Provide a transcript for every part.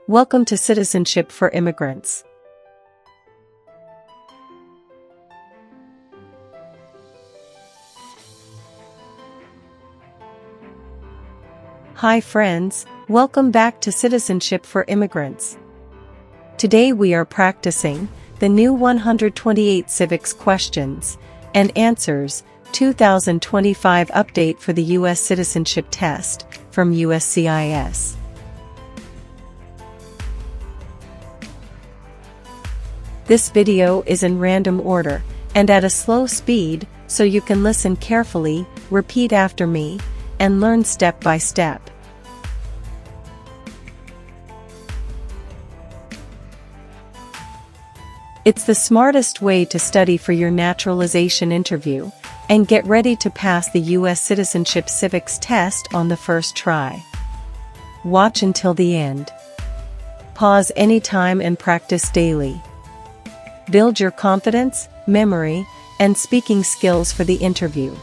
Welcome to Citizenship for Immigrants. Hi friends, welcome back to Citizenship for Immigrants. Today we are practicing the new 128 Civics questions and answers 2025 update for the U.S. Citizenship test from USCIS. This video is in random order and at a slow speed, so you can listen carefully, repeat after me, and learn step by step. It's the smartest way to study for your naturalization interview and get ready to pass the U.S. Citizenship Civics test on the first try. Watch until the end. Pause anytime and practice daily. Build your confidence, memory, and speaking skills for the interview.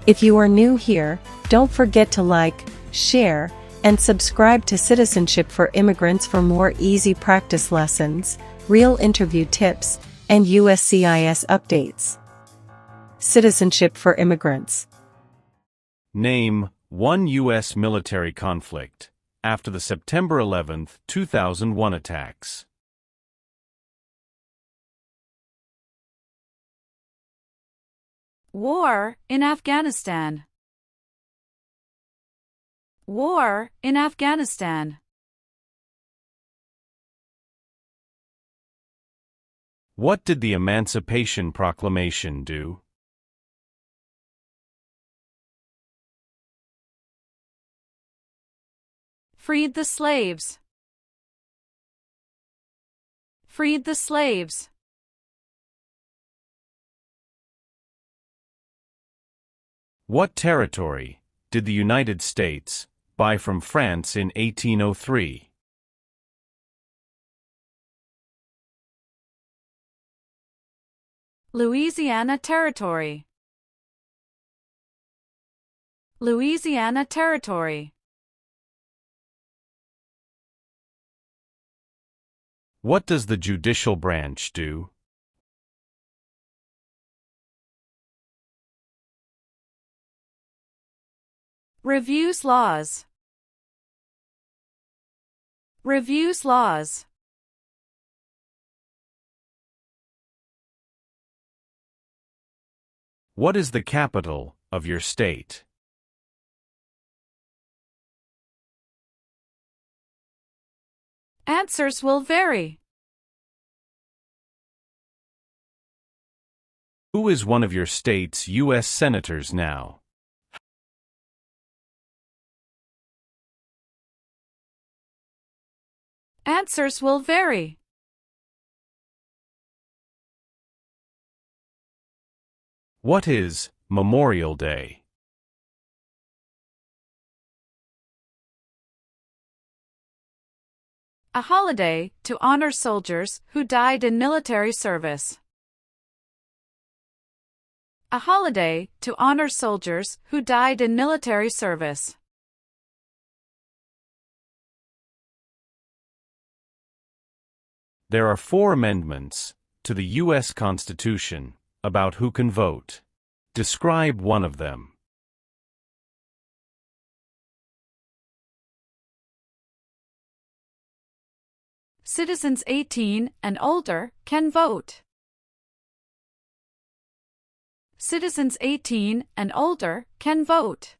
If you are new here, don't forget to like, share, and subscribe to Citizenship for Immigrants for more easy practice lessons, real interview tips, and USCIS updates. Citizenship for Immigrants. Name one U.S. military conflict after the September 11, 2001 attacks. War in Afghanistan. War in Afghanistan. What did the Emancipation Proclamation do? Freed the slaves. Freed the slaves. What territory did the United States buy from France in 1803? Louisiana Territory. Louisiana Territory. What does the judicial branch do? Reviews laws. Reviews laws. What is the capital of your state? Answers will vary. Who is one of your state's U.S. senators now? Answers will vary. What is Memorial Day? A holiday to honor soldiers who died in military service. A holiday to honor soldiers who died in military service. There are 4 amendments to the U.S. Constitution about who can vote. Describe one of them. Citizens 18 and older can vote. Citizens 18 and older can vote.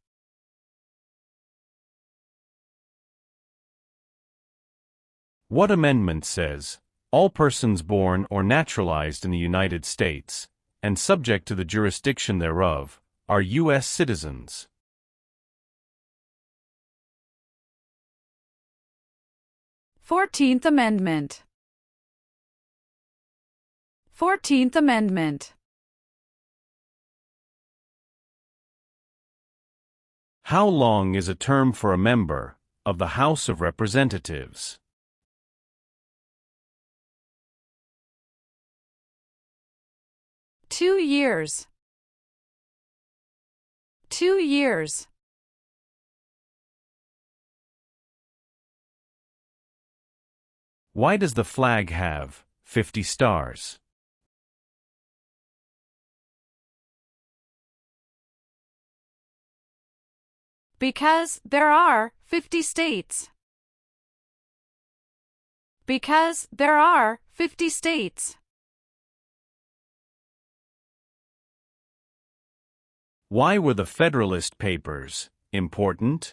What amendment says, all persons born or naturalized in the United States, and subject to the jurisdiction thereof, are U.S. citizens? Fourteenth Amendment. 14th Amendment. How long is a term for a member of the House of Representatives? 2 years. 2 years. Why does the flag have 50 stars? Because there are 50 states. Because there are 50 states. Why were the Federalist Papers important?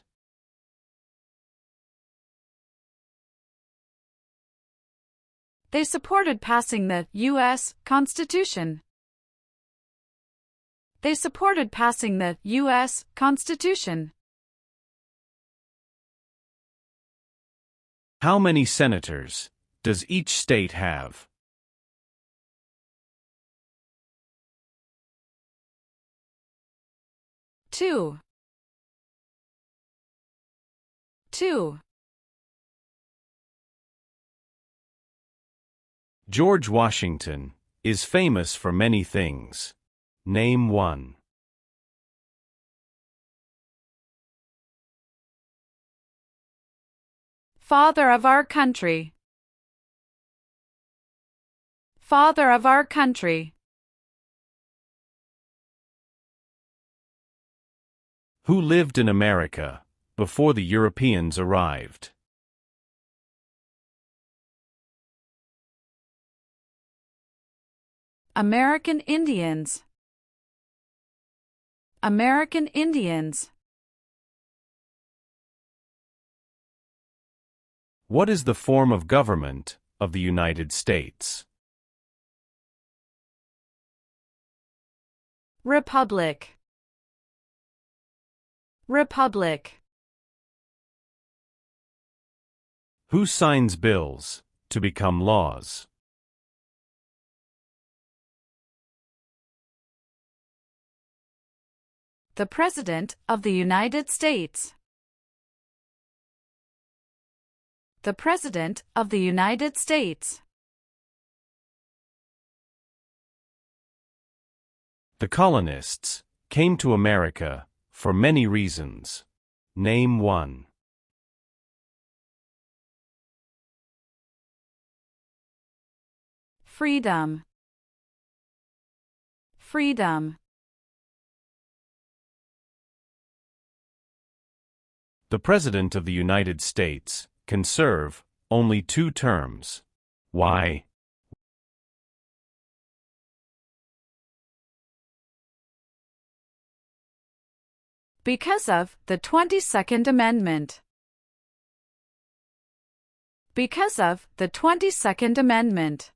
They supported passing the U.S. Constitution. They supported passing the U.S. Constitution. How many senators does each state have? Two. George Washington is famous for many things. Name one. Father of our country. Father of our country. Who lived in America before the Europeans arrived? American Indians. American Indians. What is the form of government of the United States? Republic. Republic. Who signs bills to become laws? The President of the United States. The President of the United States. The colonists came to America for many reasons. Name one. Freedom. Freedom. The President of the United States can serve only 2 terms. Why? Because of the 22nd Amendment. Because of the 22nd Amendment.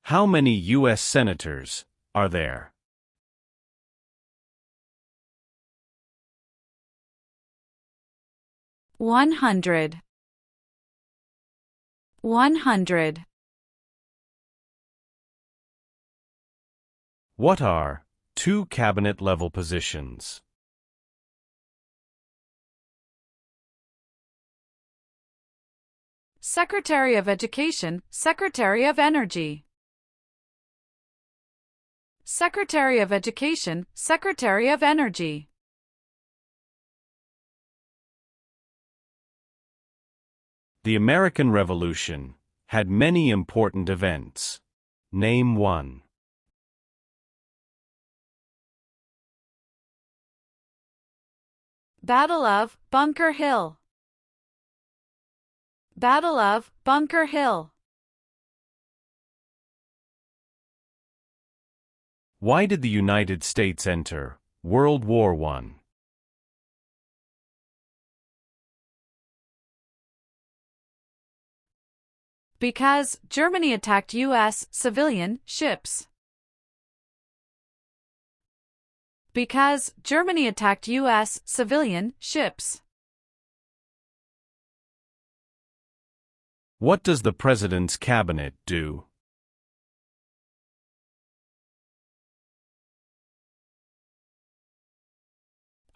How many U.S. senators are there? One hundred. What are 2 cabinet-level positions? Secretary of Education, Secretary of Energy. Secretary of Education, Secretary of Energy. The American Revolution had many important events. Name one. Battle of Bunker Hill. Battle of Bunker Hill. Why did the United States enter World War I? Because Germany attacked U.S. civilian ships. Because Germany attacked U.S. civilian ships. What does the President's cabinet do?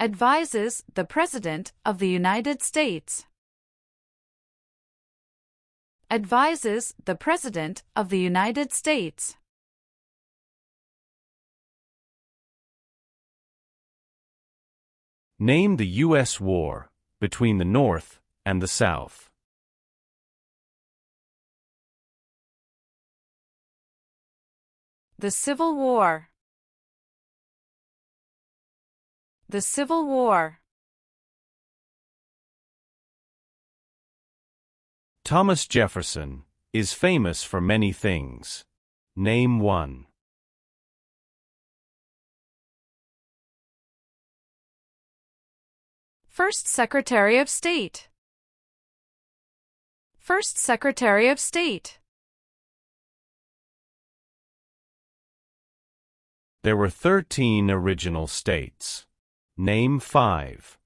Advises the President of the United States. Advises the President of the United States. Name the U.S. war between the North and the South. The Civil War. The Civil War. Thomas Jefferson is famous for many things. Name one. First Secretary of State. First Secretary of State. There were 13 original states. Name 5.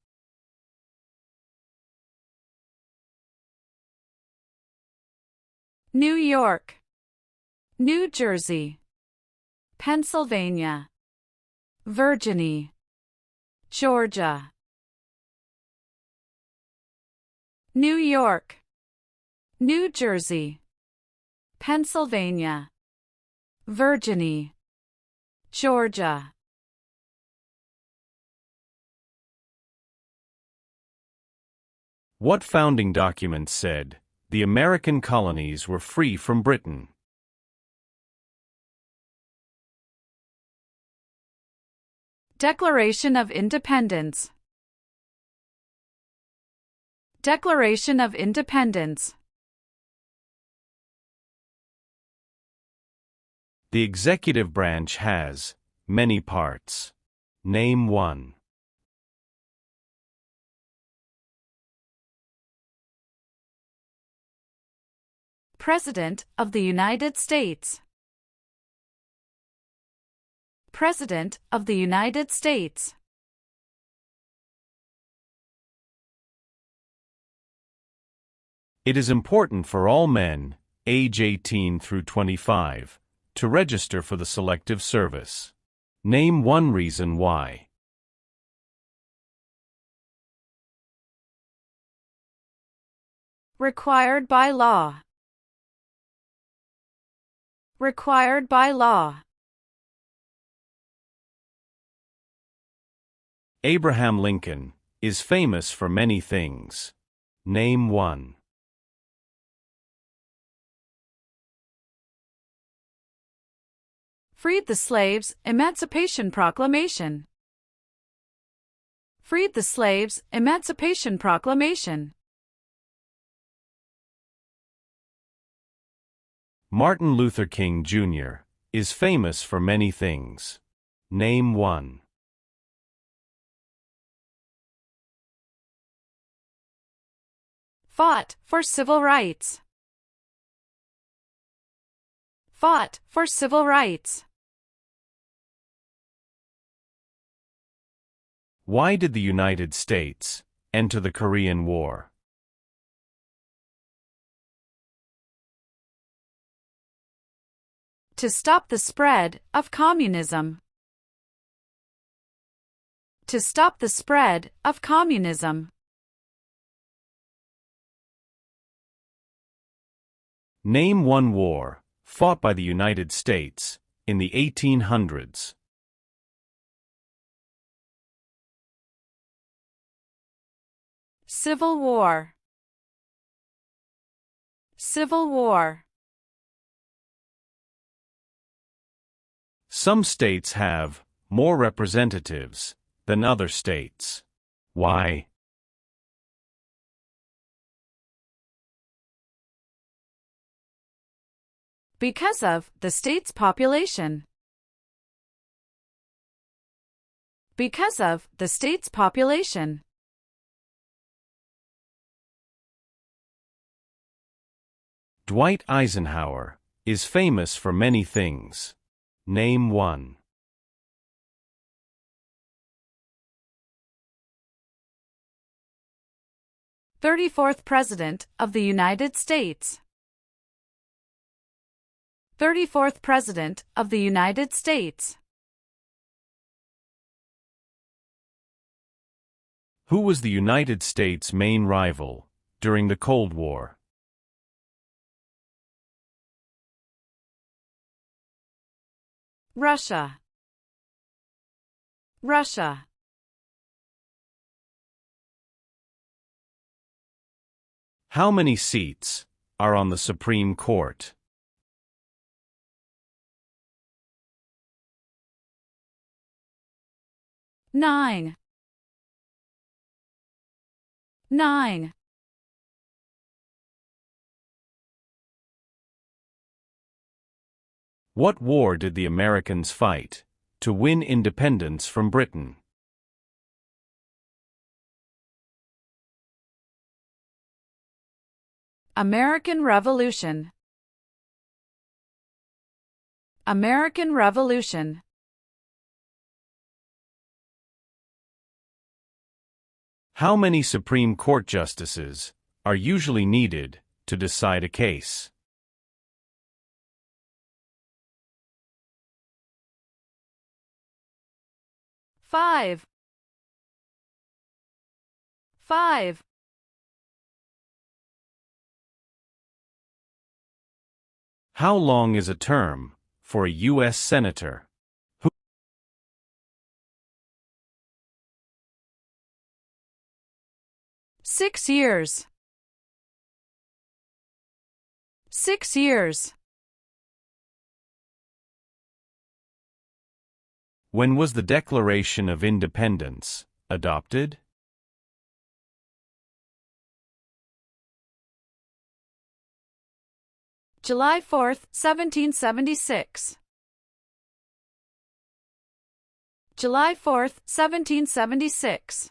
New York, New Jersey, Pennsylvania, Virginia, Georgia. New York, New Jersey, Pennsylvania, Virginia, Georgia. What founding document said the American colonies were free from Britain? Declaration of Independence. Declaration of Independence. The executive branch has many parts. Name one. President of the United States. President of the United States. It is important for all men, age 18 through 25, to register for the Selective Service. Name one reason why. Required by law. Required by law. Abraham Lincoln is famous for many things. Name one. Freed the slaves, Emancipation Proclamation. Freed the slaves, Emancipation Proclamation. Martin Luther King Jr. is famous for many things. Name one. Fought for civil rights. Fought for civil rights. Why did the United States enter the Korean War? To stop the spread of communism. To stop the spread of communism. Name one war fought by the United States in the 1800s. Civil War. Civil War. Some states have more representatives than other states. Why? Because of the state's population. Because of the state's population. Dwight Eisenhower is famous for many things. Name one. 34th President of the United States. 34th President of the United States. Who was the United States' main rival during the Cold War? Russia. Russia. How many seats are on the Supreme Court? Nine. Nine. What war did the Americans fight to win independence from Britain? American Revolution. American Revolution. How many Supreme Court justices are usually needed to decide a case? Five. Five. How long is a term for a U.S. Senator? 6 years. 6 years. When was the Declaration of Independence adopted? July 4th, 1776. July 4th, 1776.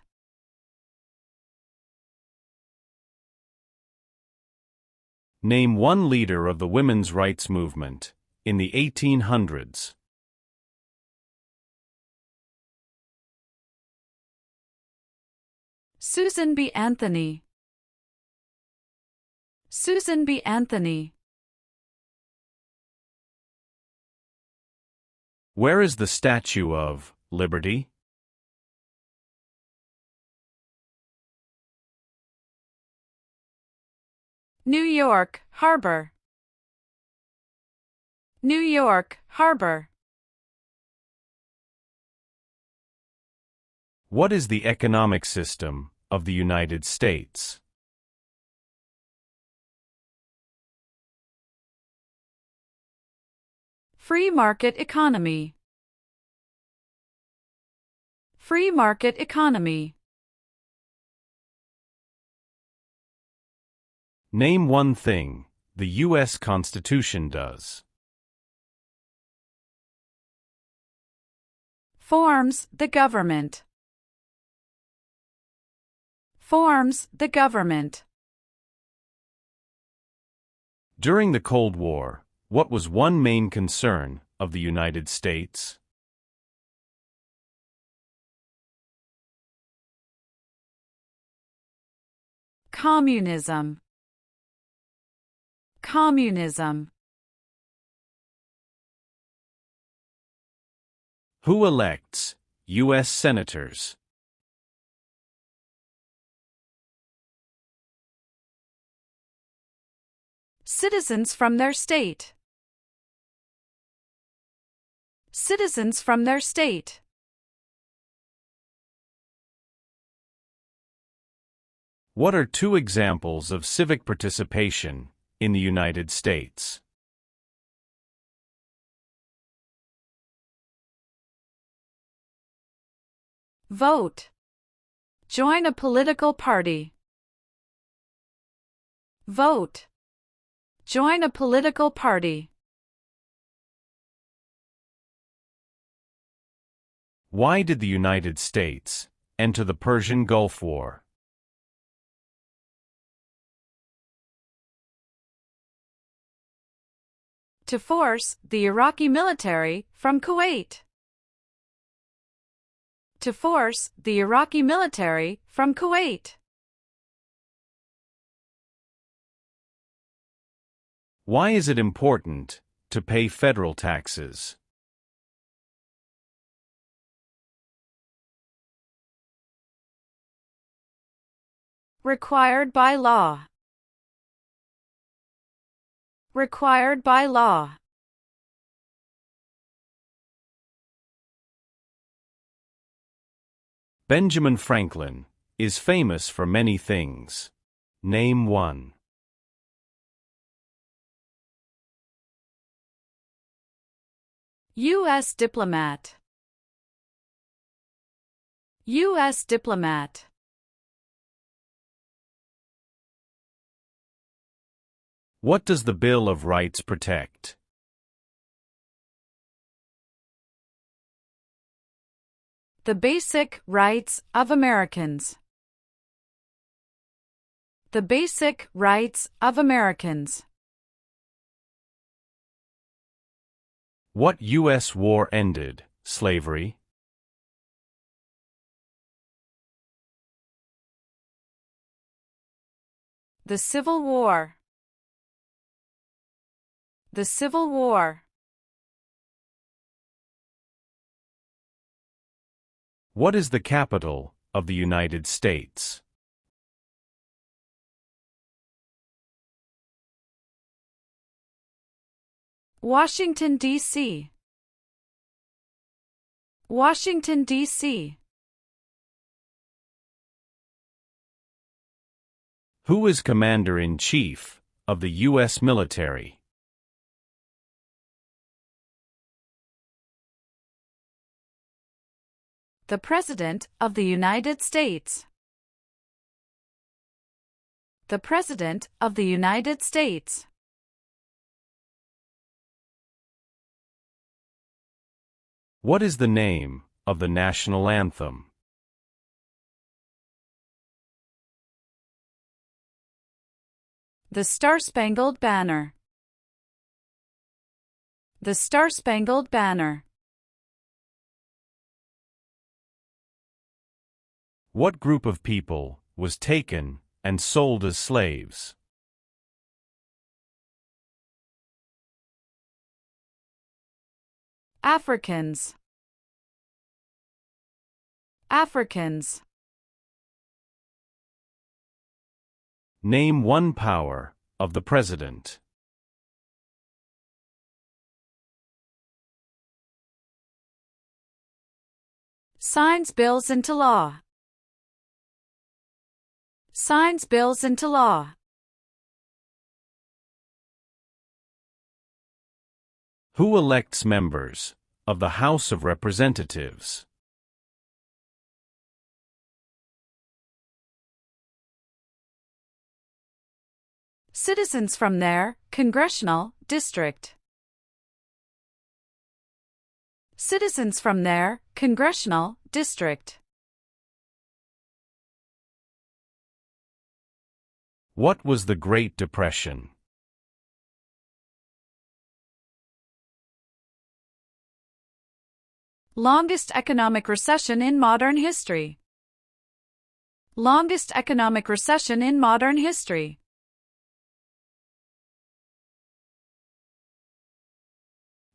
Name one leader of the women's rights movement in the 1800s. Susan B. Anthony. Susan B. Anthony. Where is the Statue of Liberty? New York Harbor. New York Harbor. What is the economic system of the United States? Free market economy. Free market economy. Name one thing the U.S. Constitution does. Forms the government. Forms the government. During the Cold War, what was one main concern of the United States? Communism. Communism. Who elects U.S. senators? Citizens from their state. Citizens from their state. What are two examples of civic participation in the United States? Vote. Join a political party. Vote. Join a political party. Why did the United States enter the Persian Gulf War? To force the Iraqi military from Kuwait. To force the Iraqi military from Kuwait. Why is it important to pay federal taxes? Required by law. Required by law. Benjamin Franklin is famous for many things. Name one. U.S. diplomat. U.S. diplomat. What does the Bill of Rights protect? The basic rights of Americans. The basic rights of Americans. What U.S. war ended slavery? The Civil War. The Civil War. What is the capital of the United States? Washington, D.C. Washington, D.C. Who is Commander-in-Chief of the U.S. military? The President of the United States. The President of the United States. What is the name of the national anthem? The Star-Spangled Banner. The Star-Spangled Banner. What group of people was taken and sold as slaves? Africans. Africans. Name one power of the President. Signs bills into law. Signs bills into law. Who elects members of the House of Representatives? Citizens from their congressional district. Citizens from their congressional district. What was the Great Depression? Longest economic recession in modern history. Longest economic recession in modern history.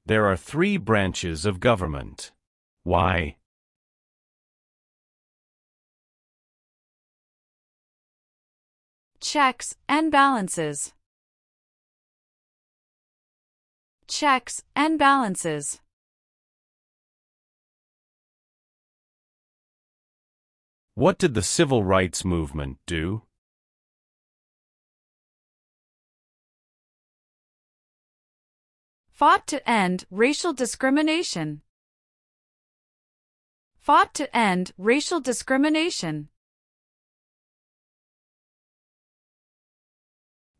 There are 3 branches of government. Why? Checks and balances. Checks and balances. What did the Civil Rights Movement do? Fought to end racial discrimination. Fought to end racial discrimination.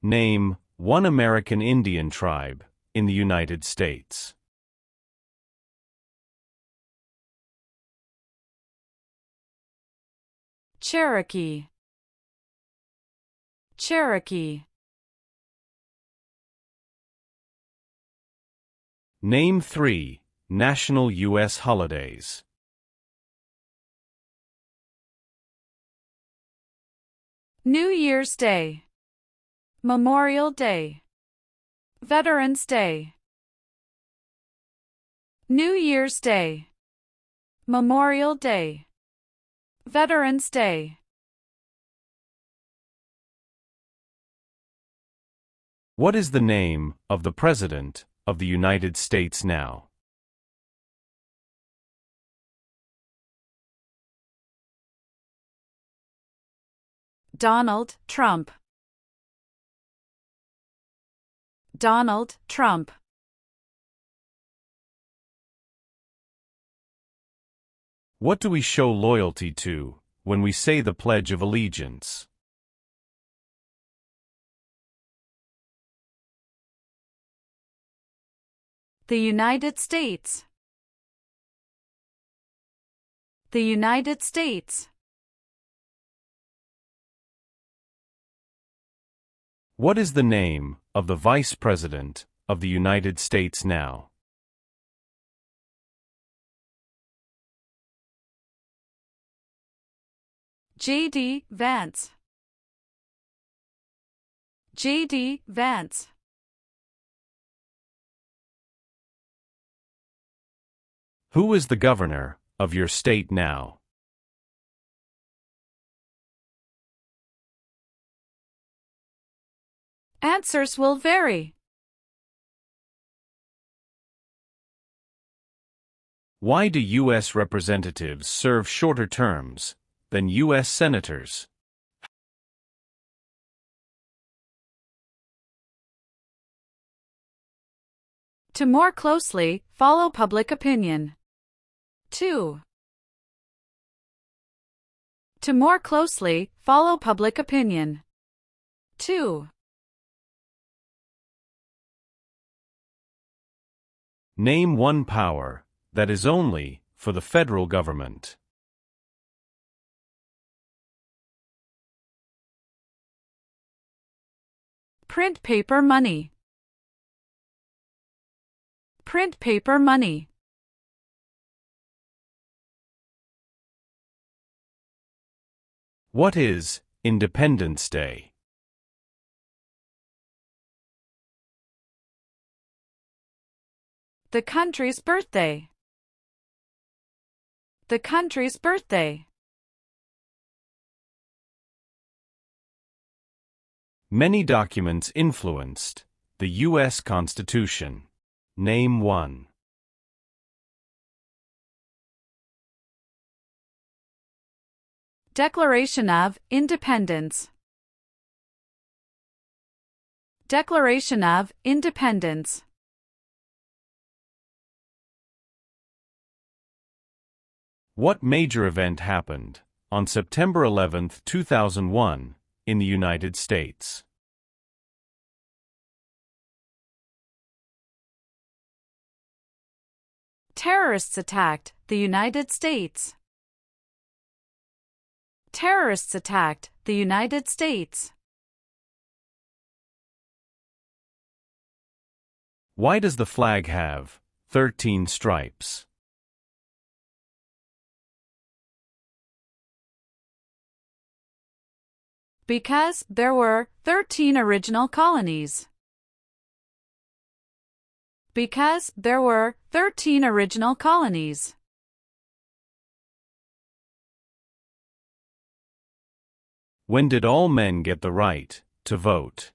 Name one American Indian tribe in the United States. Cherokee. Cherokee. Name 3 national U.S. holidays. New Year's Day. Memorial Day. Veterans Day. New Year's Day. Memorial Day. Veterans Day. What is the name of the President of the United States now? Donald Trump. Donald Trump. What do we show loyalty to when we say the Pledge of Allegiance? The United States. The United States. What is the name of the Vice President of the United States now? J.D. Vance. J.D. Vance. Who is the governor of your state now? Answers will vary. Why do U.S. representatives serve shorter terms than U.S. senators? To more closely follow public opinion. 2. To more closely follow public opinion. 2. Name one power that is only for the federal government. Print paper money. Print paper money. What is Independence Day? The country's birthday. The country's birthday. Many documents influenced the U.S. Constitution. Name one. Declaration of Independence. Declaration of Independence. What major event happened on September 11, 2001, in the United States? Terrorists attacked the United States. Terrorists attacked the United States. Why does the flag have 13 stripes? Because there were 13 original colonies. Because there were 13 original colonies. When did all men get the right to vote?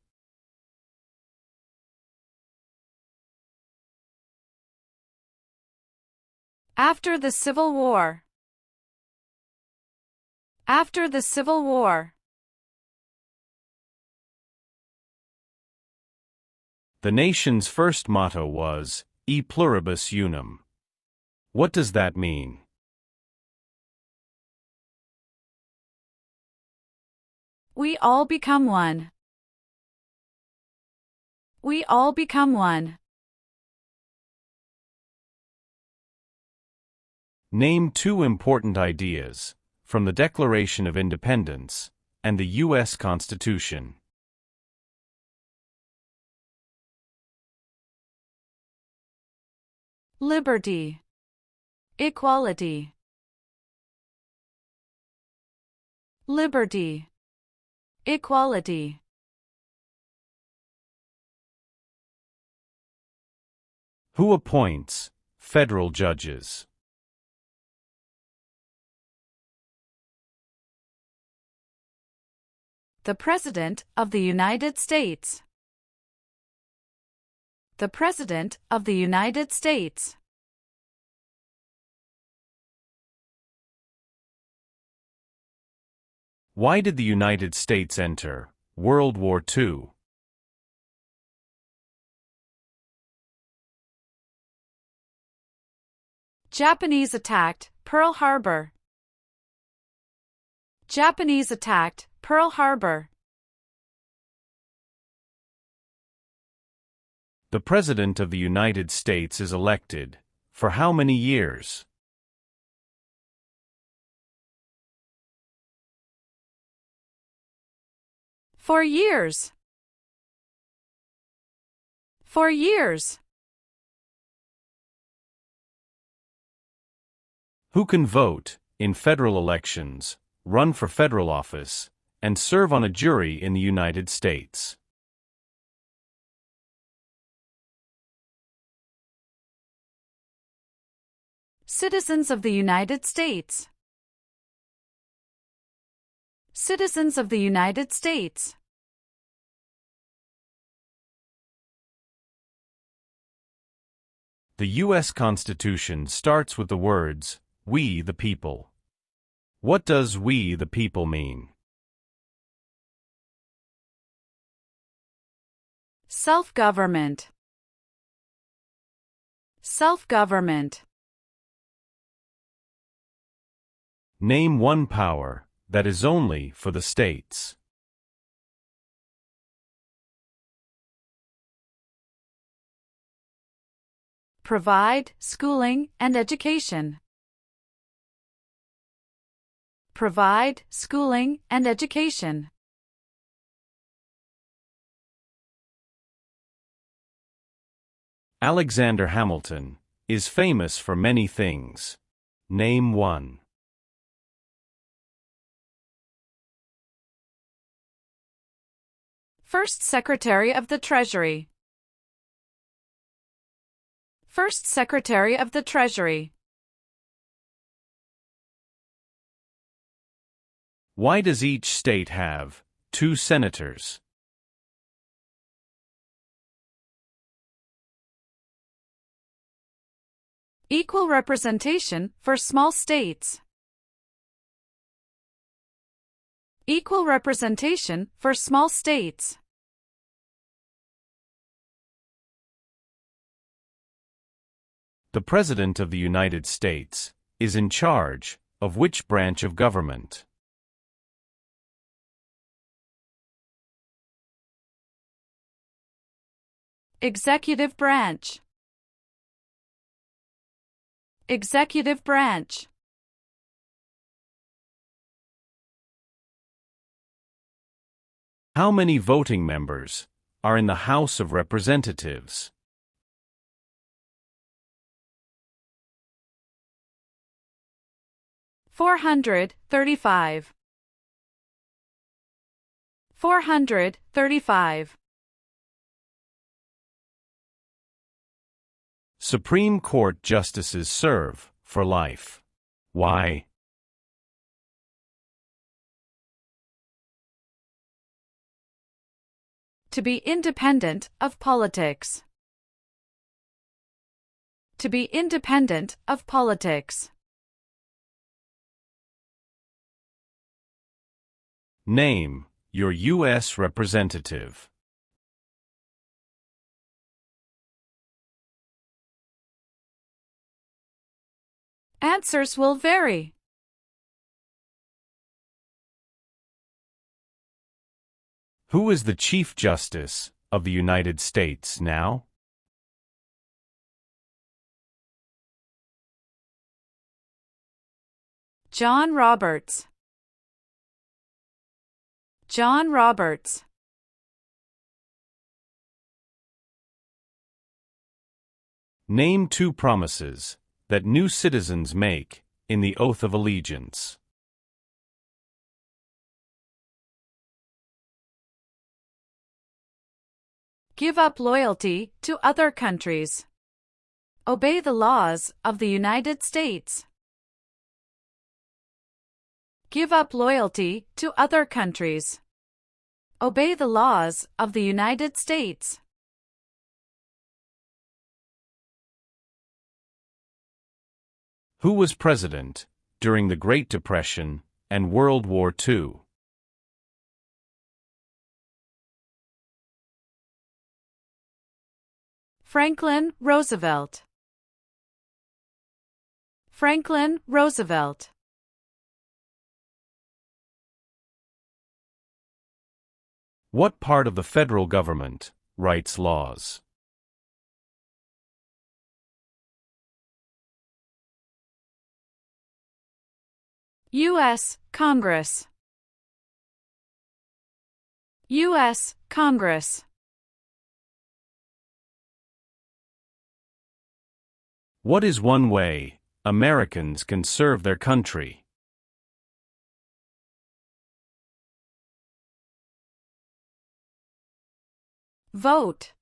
After the Civil War. After the Civil War. The nation's first motto was, E pluribus unum. What does that mean? We all become one. We all become one. Name two important ideas from the Declaration of Independence and the U.S. Constitution. Liberty. Equality. Liberty. Equality. Who appoints federal judges? The President of the United States. The President of the United States. Why did the United States enter World War II? Japanese attacked Pearl Harbor. Japanese attacked Pearl Harbor. The President of the United States is elected. For how many years? For years. For years. Who can vote in federal elections, run for federal office, and serve on a jury in the United States? Citizens of the United States. Citizens of the United States. The U.S. Constitution starts with the words, "We the people." What does "we the people" mean? Self-government. Self-government. Name one power that is only for the states. Provide schooling and education. Provide schooling and education. Alexander Hamilton is famous for many things. Name one. First Secretary of the Treasury. First Secretary of the Treasury. Why does each state have 2 senators? Equal representation for small states. Equal representation for small states. The President of the United States is in charge of which branch of government? Executive branch. Executive branch. How many voting members are in the House of Representatives? $435. 435. Supreme Court justices serve for life. Why? To be independent of politics. To be independent of politics. Name your U.S. representative. Answers will vary. Who is the Chief Justice of the United States now? John Roberts. John Roberts. Name 2 promises that new citizens make in the oath of allegiance. Give up loyalty to other countries. Obey the laws of the United States. Give up loyalty to other countries. Obey the laws of the United States. Who was president during the Great Depression and World War II? Franklin Roosevelt. Franklin Roosevelt. What part of the federal government writes laws? U.S. Congress. U.S. Congress. What is one way Americans can serve their country? Vote.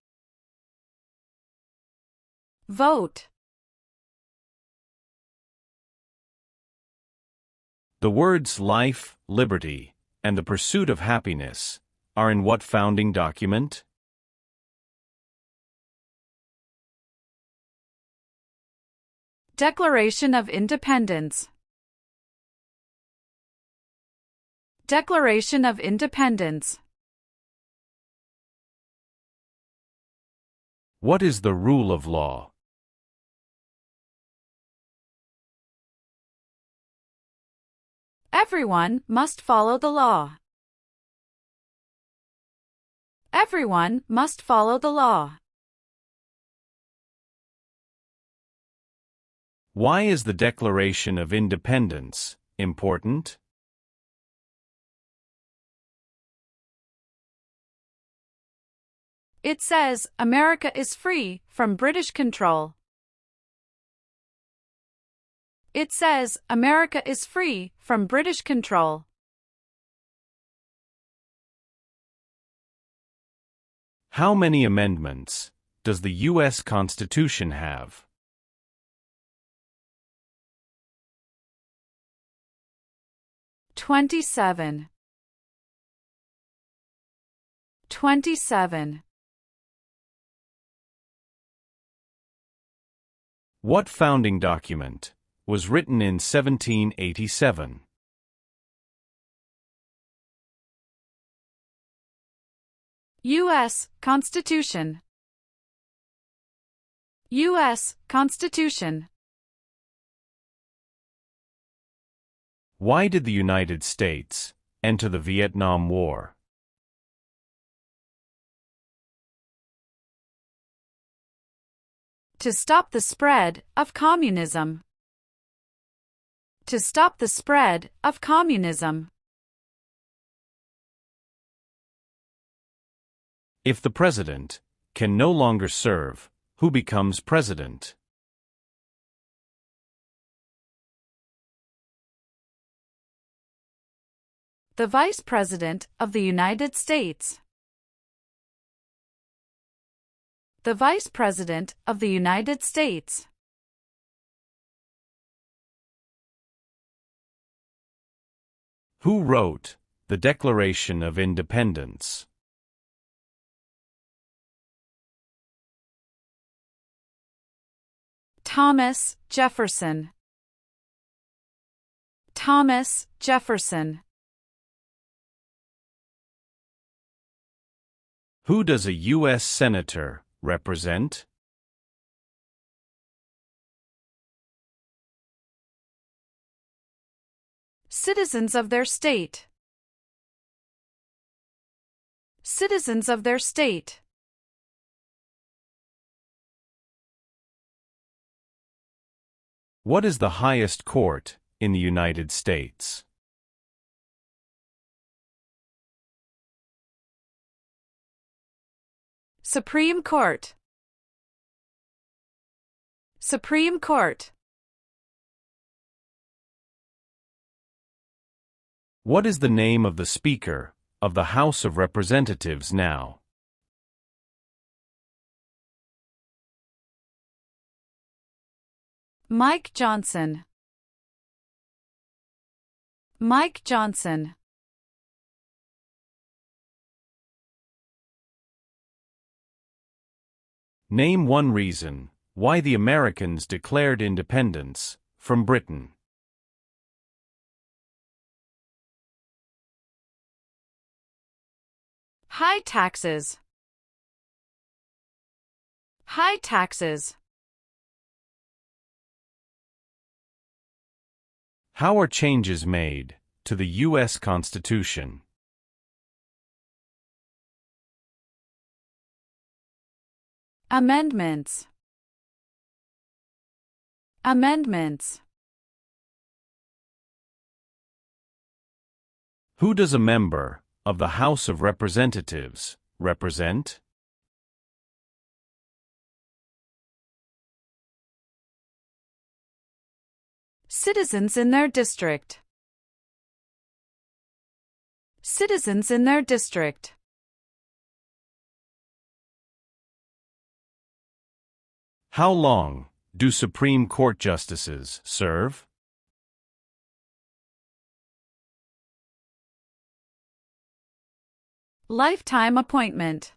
Vote. The words life, liberty, and the pursuit of happiness are in what founding document? Declaration of Independence. Declaration of Independence. What is the rule of law? Everyone must follow the law. Everyone must follow the law. Why is the Declaration of Independence important? It says America is free from British control. It says America is free from British control. How many amendments does the U.S. Constitution have? "27. 27. What founding document was written in 1787? U.S. Constitution. U.S. Constitution. Why did the United States enter the Vietnam War? To stop the spread of communism. To stop the spread of communism. If the president can no longer serve, who becomes president? The Vice President of the United States. The Vice President of the United States. Who wrote the Declaration of Independence? Thomas Jefferson. Thomas Jefferson. Who does a U.S. Senator represent? Citizens of their state. Citizens of their state. What is the highest court in the United States? Supreme Court. Supreme Court. What is the name of the Speaker of the House of Representatives now? Mike Johnson. Mike Johnson. Name one reason why the Americans declared independence from Britain. High taxes. High taxes. How are changes made to the U.S. Constitution? Amendments. Amendments. Who does a member of the House of Representatives represent? Citizens in their district. Citizens in their district. How long do Supreme Court justices serve? Lifetime appointment.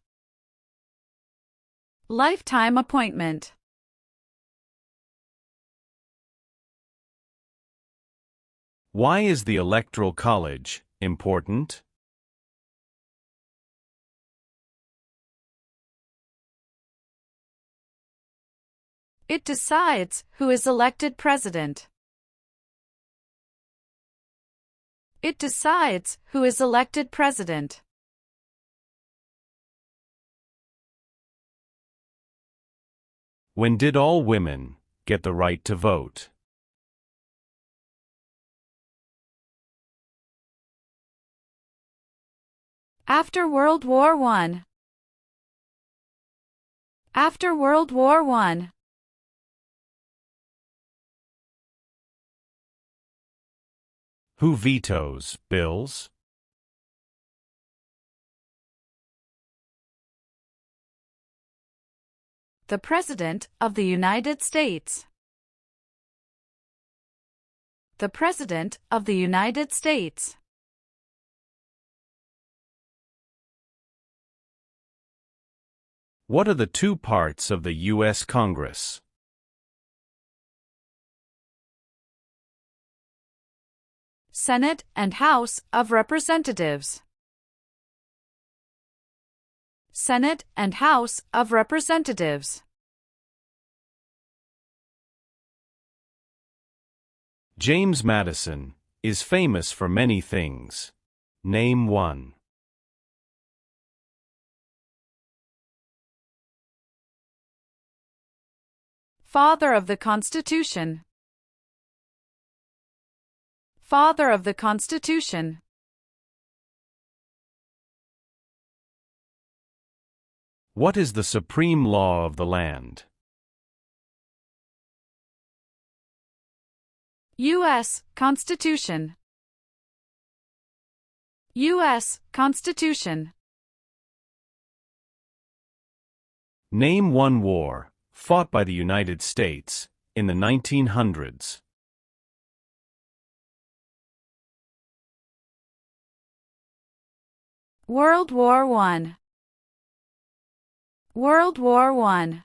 Lifetime appointment. Why is the Electoral College important? It decides who is elected president. It decides who is elected president. When did all women get the right to vote? After World War I. After World War I. Who vetoes bills? The President of the United States. The President of the United States. What are the two parts of the U.S. Congress? Senate and House of Representatives. Senate and House of Representatives. James Madison is famous for many things. Name one. Father of the Constitution. Father of the Constitution. What is the supreme law of the land? U.S. Constitution. U.S. Constitution. Name one war fought by the United States in the 1900s. World War I. World War I.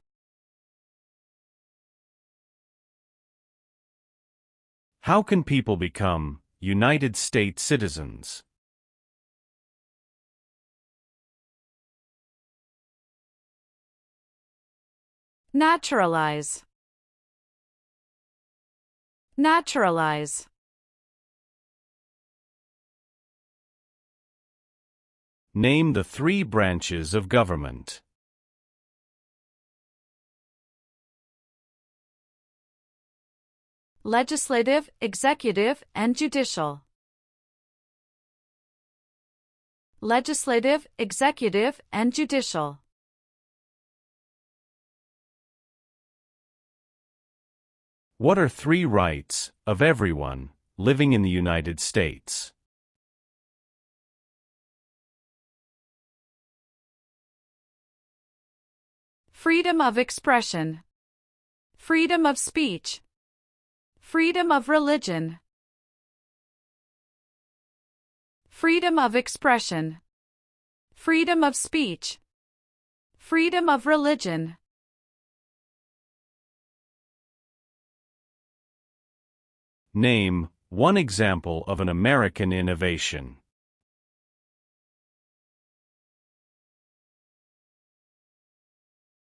How can people become United States citizens? Naturalize. Naturalize. Name the three branches of government. Legislative, executive, and judicial. Legislative, executive, and judicial. What are three rights of everyone living in the United States? Freedom of expression. Freedom of speech. Freedom of religion. Freedom of expression. Freedom of speech. Freedom of religion. Name one example of an American innovation.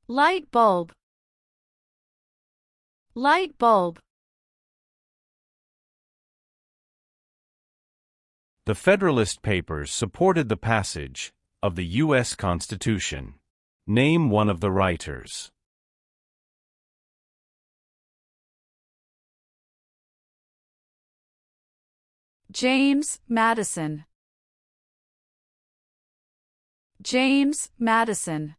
Light bulb. Light bulb. The Federalist Papers supported the passage of the U.S. Constitution. Name one of the writers. James Madison. James Madison.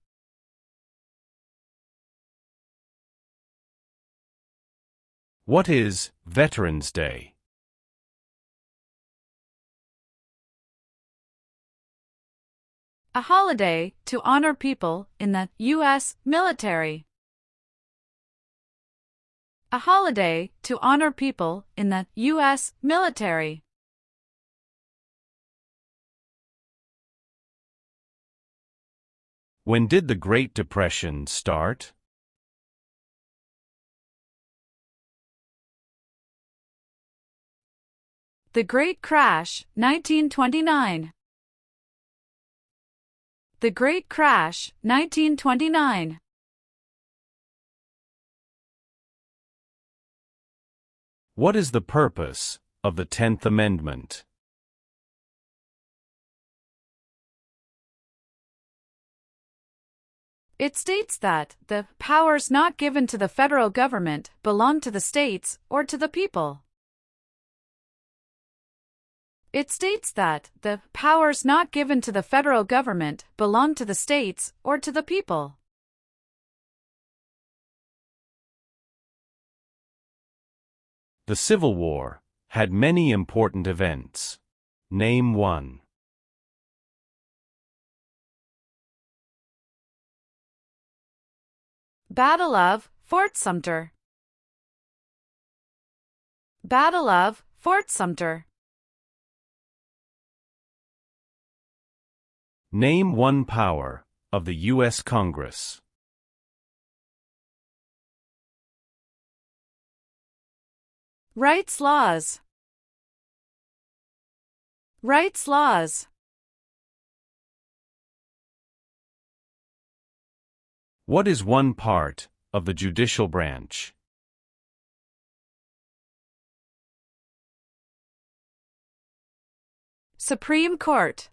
What is Veterans Day? A holiday to honor people in the U.S. military. A holiday to honor people in the U.S. military. When did the Great Depression start? The Great Crash, 1929. The Great Crash, 1929. What is the purpose of the 10th Amendment? It states that the powers not given to the federal government belong to the states or to the people. It states that the powers not given to the federal government belong to the states or to the people. The Civil War had many important events. Name one. Battle of Fort Sumter. Battle of Fort Sumter. Name one power of the U.S. Congress. Rights laws. Rights laws. What is one part of the judicial branch? Supreme Court.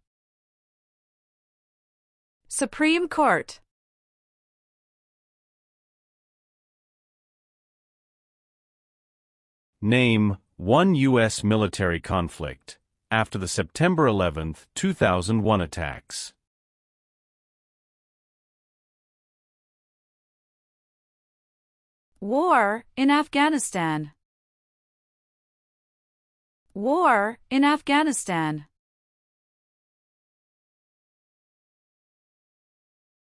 Supreme Court. Name one U.S. military conflict after the September 11, 2001 attacks. War in Afghanistan. War in Afghanistan.